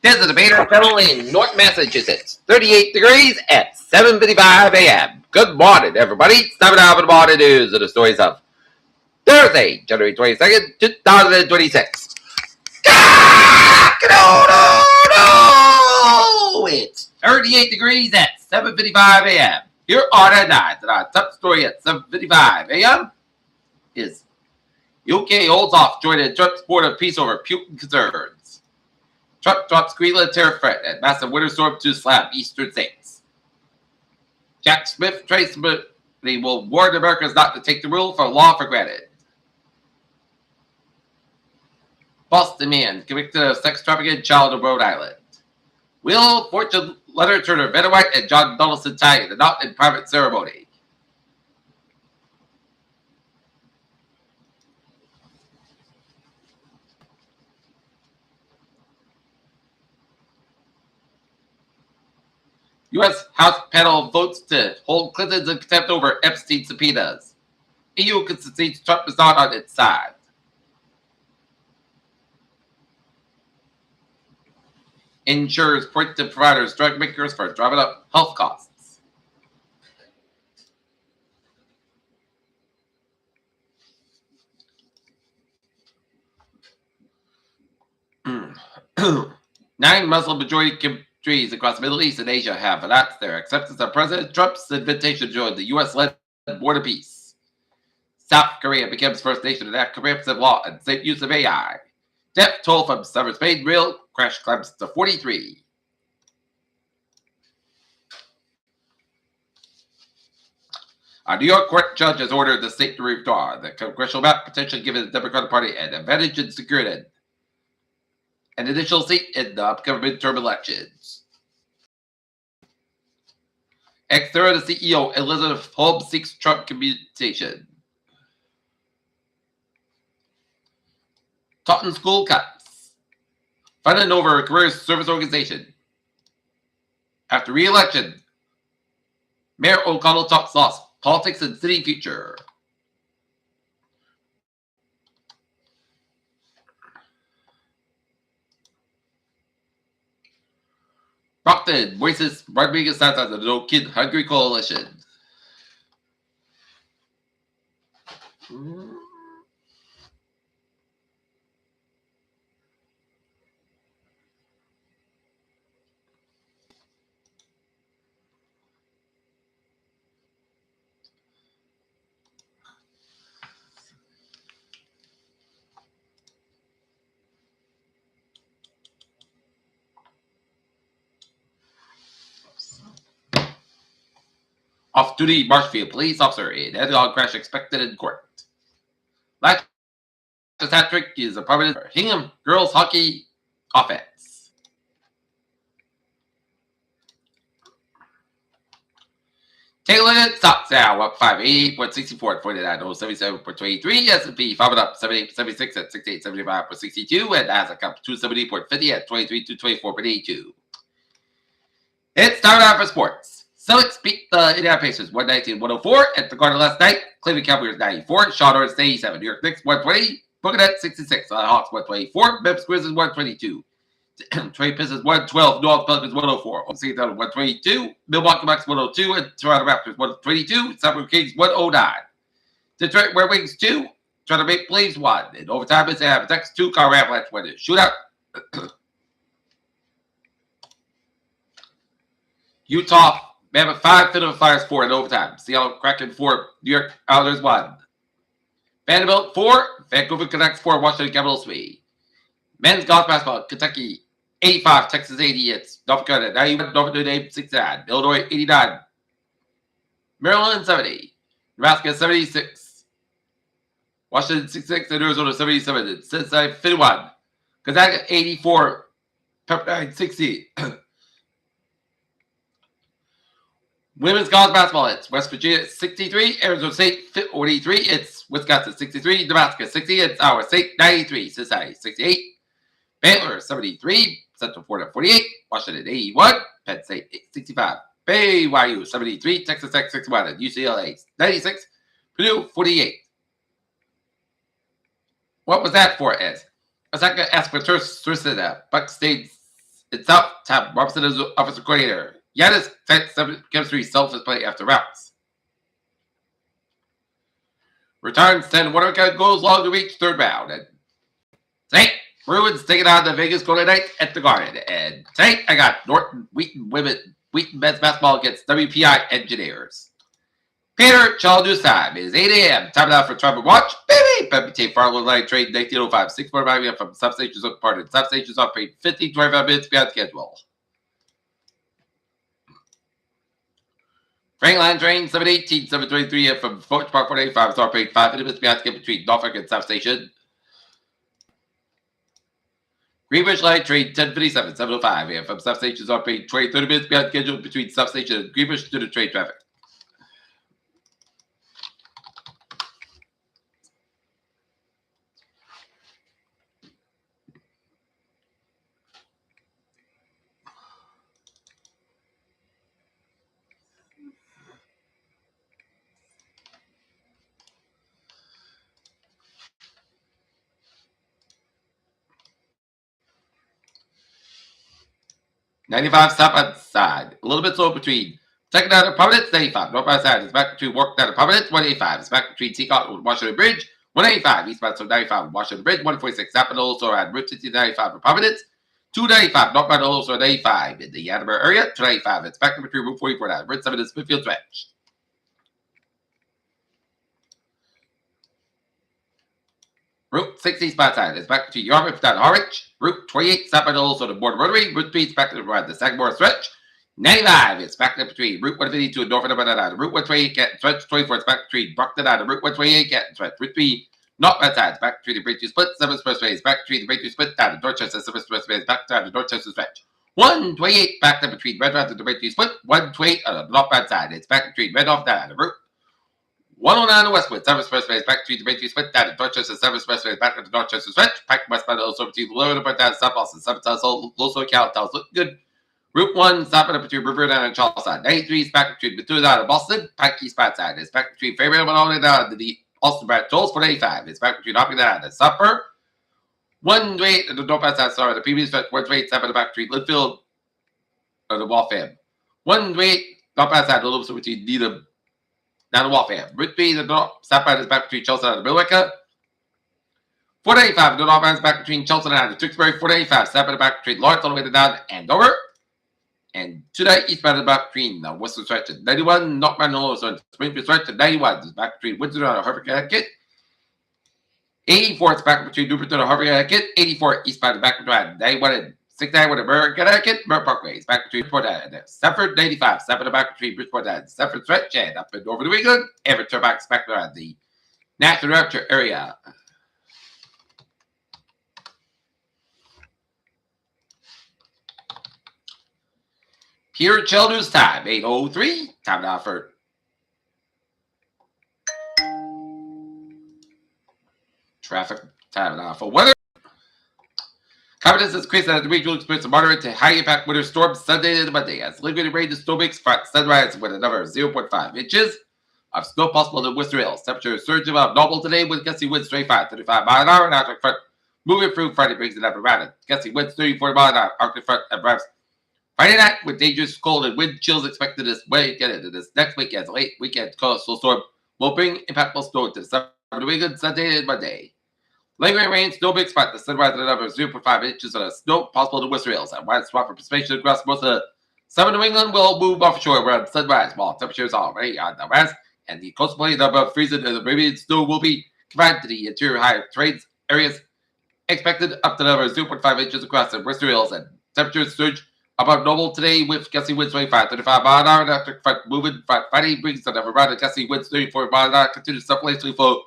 This is the debater panel in North Massachusetts. 38 degrees at 7:55 a.m. Good morning, everybody. It's time now for the morning news of the stories of Thursday, January 22nd, 2026. It's 38 degrees at 7:55 a.m. Here are the headlines, and our top story at 7:55 a.m. is UK holds off joining Trump's board of peace over Putin concerns. Trump drops Greenland tariff threat and massive winter storm to slam eastern states. Jack Smith traceability will warn Americans not to take the rule for law for granted. Boston man convicted of sex trafficking child in Rhode Island. Will fortune letter Turner Vanna White and John Donaldson tie the knot in private ceremony. U.S. House panel votes to hold Clinton in contempt over Epstein subpoenas. EU concedes Trump is not on its side. Insurers point to providers, drug makers for driving up health costs. Nine Muslim majority countries across the Middle East and Asia have announced their acceptance of President Trump's invitation to join the U.S.-led Board of Peace. South Korea becomes first nation to enact comprehensive law and safe use of AI. Death toll from summer Spain rail crash climbs to 43. A New York court judge has ordered the state to withdraw the congressional map, potentially giving the Democratic Party an advantage in securing an initial seat in the upcoming midterm elections. Xterra, the CEO, Elizabeth Holmes, seeks Trump commutation. Taunton school cuts. Funding over a career service organization. After re-election, Mayor O'Connell talks lost politics and city future. Brockton voices Rodriguez signs on the No Kid Hungry Coalition. Off-duty Marshfield police officer in head-on crash expected in court. Last hat trick is a permanent Hingham girls hockey offense. Taylor stocks now up 588.64 at 49.77.23. S&P 5 up 78.76 at 68.75.62, and Nasdaq up 270.50 at 23.24.82. It's time now for sports. Celtics beat the Indiana Pacers 119-104 at the Garden last night. Cleveland Cavaliers 94, Charlotte 87, New York Knicks 120, Brooklyn Nets 66, Hawks 124, Memphis Grizzlies 122, Trey Pistons 112, New Orleans Pelicans 104, OKC Thunder 122, Milwaukee Bucks 102, and Toronto Raptors 122, Sacramento Kings 109. Detroit Red Wings 2, Toronto Maple Leafs 1. In overtime, it's Texas 2, Colorado Avalanche 1. Shootout. Utah Mammoth 5, Philadelphia Flyers 4 in overtime. Seattle Kraken 4, New York Islanders 1. Vanderbilt 4, Vancouver Canucks 4, Washington Capitals 3. Men's golf basketball, Kentucky 85, Texas 80, it's North Carolina 91, North Dakota 69, Illinois 89, Maryland 70, Nebraska 76, Washington 66, and Arizona 77, and Cincinnati 51, Gonzaga 84, Pepperdine 60. Women's college basketball, it's West Virginia 63, Arizona State 43, it's Wisconsin 63, Nebraska 60, it's Iowa State 93, Cincinnati 68, Baylor 73, Central Florida 48, Washington 81, Penn State 65, BYU 73, Texas Tech 61, and UCLA 96, Purdue 48. What was that for, Ed? Osaka asked for Tristan Buck stayed itself. Tab Robinson as officer coordinator. Yanis chemistry self-display after rounds. Returns 10 Watercat goes long to reach third round. And tonight, Bruins taking on the Vegas Golden Knights at the Garden. And tonight, I got Norton Wheaton men's basketball against WPI Engineers. Peter Childers time is 8 a.m. Time now for Trevor Watch. Baby! WTA Farlow Line trade 1905. 6.5 from substations on part of substations on paid 15 25 minutes beyond schedule. Franklin train 718, 723 from Fort Park 485 star paid 5 minutes beyond schedule between Norfolk and substation. Greenwich Line train 1057, 705 from substations on paid 20 30 minutes beyond schedule between substation and Greenwich to the train traffic. $95 stop outside. A little bit slow between second out of Providence, 95. Northbound side is back between Work down to Providence, 185. It's back between Seacott and Washington Bridge, 185. Eastbound so 95 Washington Bridge, 146. Happened also at Route 95 for Providence, 295. Northbound also 95 in the Attleboro area, 295. It's back between Route 44 down Route 7 is Smithfield Stretch. Route 60 spot side is back between Yarmouth down Harwich. Route 28 southbound also the Border Rotary. Route 3 is back to the Sagamore Stretch. 95 is back between Route 152 and Norfolk and Route 128 Canton Stretch. 24 is back between Brockton and Route 128 Canton Stretch. Route 3 northbound side is back between the Breakthrough Split. 7 Expressway is back between the Breakthrough Split down to Dorchester. 7 Expressway is back down to Dorchester Stretch. 128 back there between Red Rock and the Breakthrough Split. 128 on the northbound side. It's back between Red Off down the Route 109 Westwood, 7 Expressway is back between the Breakthrough Split down to Dorchester, 7 Expressway is back to the Dorchester Stretch, pack westbound also between the Lower Part down to South Boston, 7 South Loso Cal, looking good. Route 1, stopping up between River down and Charlestown. 93 is back between Bethune down and Boston, pack east spot side. It's back between Fairfield and Maloney down to the Austin Brad Tolls, 485. It's back between Hopkins down and Supper. 128 at the northbound side, sorry, the previous stretch, 127 back between Linfield and the Waltham. 128 northbound side, a little bit between Needham down to Waltham. Route 3, the north southbound is back between Chelsea and Millwicka. 485, the northbound is back between Chelsea and Tewksbury. 485, southbound back between Lawrence all the way down and Dover. And today, eastbound is back between the Western Stretch at 91, northbound also in Springfield Stretch at 91 is back between Windsor and Harvard, Connecticut. 84 is back between Newport and Harvard, Connecticut. 84 eastbound is back between 91 and 69 with American Connecticut. Merritt Parkway is back between Bridgeport and Stafford. 95, 7 back between Bridgeport and Stafford Stretch. And up in Over New England, Everett back is back around the National Rapture area. Peter Childers time, 8:03. Time now for traffic. Time now for weather. Confidence is increased as the regional experience a moderate to high impact winter storms Sunday and Monday. As lingering rain and snow makes front sunrise with another 0.5 inches of snow possible in Worcester Hills. Temperature surge above normal today with gusty winds 35 35 miles an hour and Arctic front moving through Friday brings it up around it. Gusty winds 30 40 miles an hour. Arctic front arrives Friday night with dangerous cold and wind chills expected this weekend into this next weekend. Late weekend coastal storm will bring impactful snow to the southern New England Sunday and Monday. Lingering rain, snow big spot. The sunrise at another 0.5 inches of snow possible in Worcester Hills. And wide swap for precipitation across most of the southern New England will move offshore around sunrise while temperatures are already on the west and the coastal plains above freezing and the Arabian snow will be confined to the interior higher terrains areas expected up to another 0.5 inches across the Worcester Hills and temperatures surge above normal today with gusty winds 25 35 miles an hour and after front moving Friday brings another round of gusty winds 34 miles an hour continue to subplacially flow.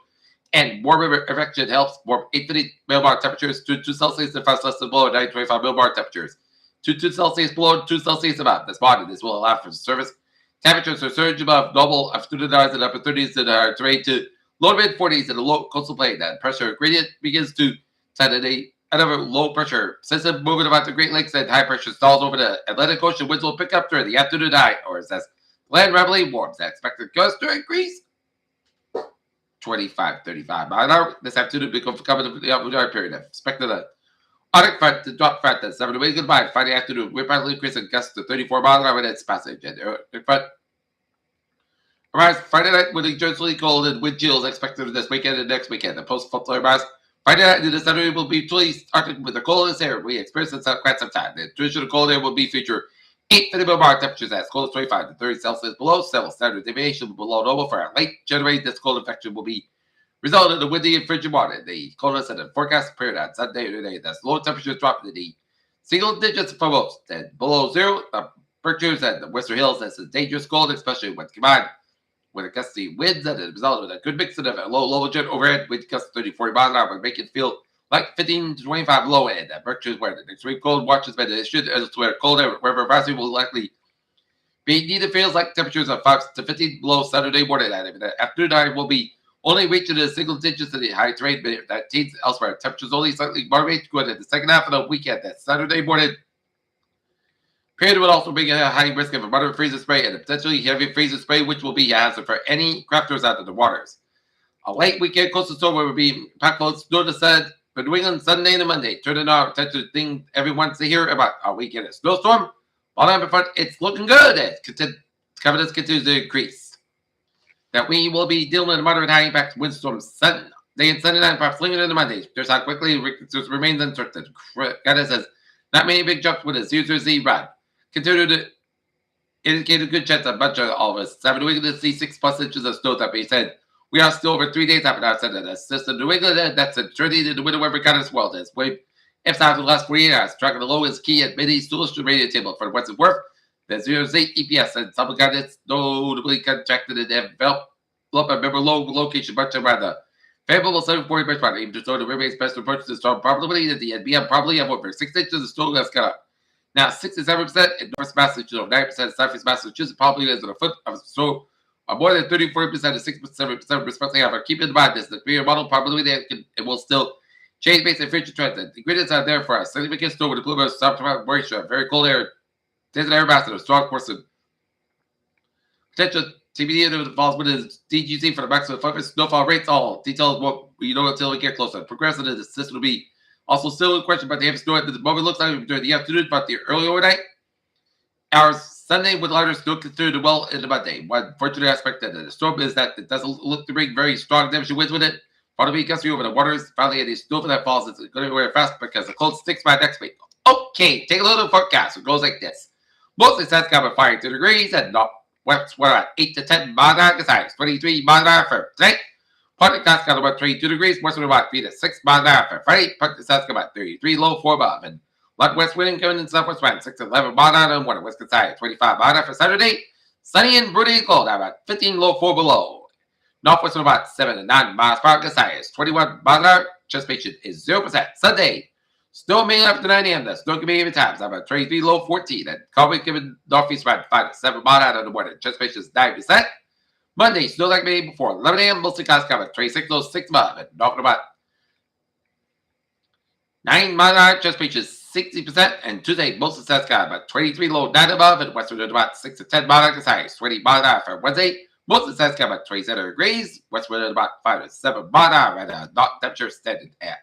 And warm river erection helps warm 850 millbar temperatures to 2 Celsius and 5 Celsius below 925 millbar temperatures. 2 Celsius below 2 Celsius above. This morning, this will allow for service. Temperatures are surge above normal afternoon hours and upper 30s in the terrain to low to mid 40s in the low coastal plain. That pressure gradient begins to set another low pressure system moving about the Great Lakes and high pressure stalls over the Atlantic Ocean. Winds will pick up during the afternoon night, or it says land rapidly warms. That expected gust to increase 25, 35 miles an hour. This afternoon become coming to the upper period. Expected a Arctic front to drop front at 7 away goodbye. Friday afternoon, wind partly increasing gusts to 34 miles an hour at its passage. And Arctic front arrives Friday night with dangerously cold and wind chills expected this weekend and next weekend. The post fault arrives Friday night into Saturday will be truly Arctic with the coldest air we experienced in quite some time. The traditional cold air will be featured 8 bar temperatures as cold as 25 to 30 Celsius below. Several standard deviation below normal for a late January. This cold infection will be result in the windy and frigid water. The coldness in the forecast period on Sunday and today. That's low temperatures drop to the single digits for most. And below zero, the Berkshires and the Western Hills, that's a dangerous cold, especially when combined with a gusty winds that is result with a good mix of a low jet overhead wind gusts 30-40 miles an hour will make it feel like 15 to 25 low end. That Berkshires where the extreme cold watches by the issue elsewhere cold air wherever advisory will likely be needed feels like temperatures of 5 to 15 below Saturday morning. The afternoon time will be only reaching the single digits in the high terrain, but that teens elsewhere. Temperatures only slightly moderate going into the second half of the weekend. That Saturday morning period will also bring a high risk of a moderate freezing spray and a potentially heavy freezing spray, which will be a hazard for any crafters out of the waters. A late weekend coastal storm will be impactful snow to set for New England Sunday and Monday. Turning our attention to thing everyone wants to hear about our weekend of snowstorm. While I'm in front, it's looking good as confidence continues to increase. That we will be dealing with a moderate high impact windstorm Sunday and Sunday night, perhaps lingering into Monday. Just how quickly it remains uncertain. God says, not many big jumps with a 0-Z run. Continue to indicate a good chance of a bunch of all of us. 7 New England to see 6+ inches of snow. That being said, we are still over 3 days after that said that system. New England, that's a journey to the winter weather kind of world. This wave, if not the last 48 hours, tracking the lowest key at many still radio table for what's it worth. The 0-Z EPS and some got it notably contracted and developed a member low location much around the favorable 740 benchmark. Even to show the remains best approach to the storm probability that the NBM probably have over 6 inches of snow that's got up. Now 67% in North Massachusetts, 9% in Southeast Massachusetts probably is a foot of snow, or more than 34% and 6% respectively. However, keep in mind this: the 3-year model probability it will still change based on future trends. The ingredients are there for us. Significant snow with a blue soft moisture, very cold air, desert air mass, and a strong force of potential TBD that falls with his DGC for the maximum focus. Snowfall rates, all details won't you know until we get closer. Progressing the system will be also still in question, but the heavy snow at the moment looks like during the afternoon, but the early overnight hours Sunday with lighter snow considered well into Monday. One fortunate aspect of the storm is that it doesn't look to bring very strong damage winds with it. Part of me gusty over the waters. Finally, any snow that falls is going to be very fast because the cold sticks by next week. Okay, take a little forecast. It goes like this. Mostly sun's coming 52 degrees and not west we're at 8 to 10 miles an hour, 23 miles an hour for today. Partly clouds got about 22 degrees, western about 3 to 6 miles an hour for Friday. Partly south got about 33, low 4 above. And light west wind coming in southwest wind 6 to 11 miles an hour, and water west side 25 miles an hour for Saturday. Sunny and broody cold, about 15, low 4 below. Northwest about 7 to 9 miles per hour, is 21 miles an hour. Anticipation is 0%. Sunday. Snow mainly after 9 a.m. The snow can be even times. About 23, low 14. And cold given northeast wind 5 to 7 miles an hour in the morning. Anticipation is 9%. Monday, snow like maybe before 11 a.m. Mostly clouds cover 26, low 6 miles. And north about 9 miles an hour. Anticipation is 60%. And Tuesday, mostly south sky about 23, low 9 above. And western at about 6 to 10 miles an hour. 20 miles an hour for Wednesday. Mostly south sky about 27 degrees. Westward at about 5 to 7 miles an hour. And not temperature standing at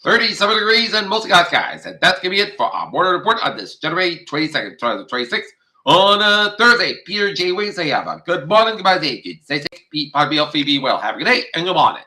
37 degrees and mostly cloudy skies. And that's going to be it for our morning report on this January 22nd, 2026 on Thursday. Peter J. Wiggins, say have a good morning, goodbye, day. Stay safe, be well. Have a good day and good morning.